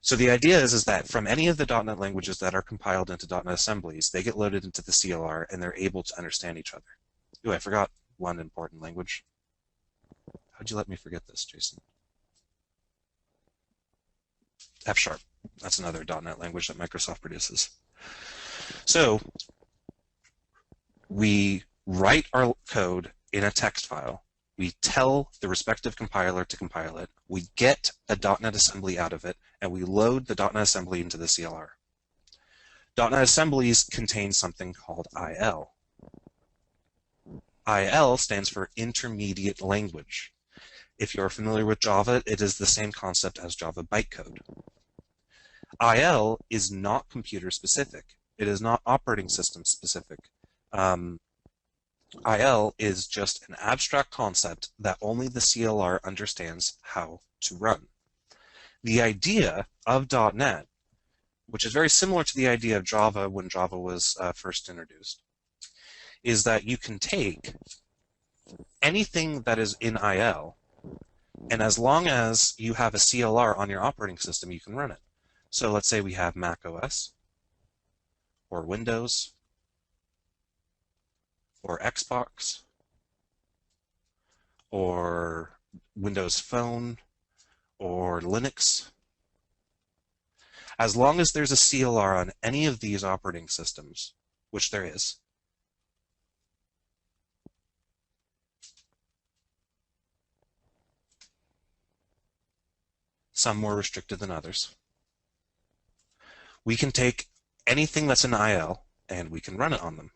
So the idea is that from any of the .NET languages that are compiled into .NET Assemblies, they get loaded into the CLR and they're able to understand each other. Ooh, I forgot one important language. How'd you let me forget this, Jason? F#. That's another .NET language that Microsoft produces. So we write our code in a text file. We tell the respective compiler to compile it. We get a .NET assembly out of it, and we load the .NET assembly into the CLR. .NET assemblies contain something called IL. IL stands for intermediate language. If you're familiar with Java, it is the same concept as Java bytecode. IL is not computer specific. It is not operating system specific. IL is just an abstract concept that only the CLR understands how to run. The idea of .NET, which is very similar to the idea of Java when Java was first introduced, is that you can take anything that is in IL, and as long as you have a CLR on your operating system, you can run it. So let's say we have Mac OS, or Windows, or Xbox, or Windows Phone, or Linux. As long as there's a CLR on any of these operating systems, which there is, some more restricted than others, we can take anything that's in IL and we can run it on them.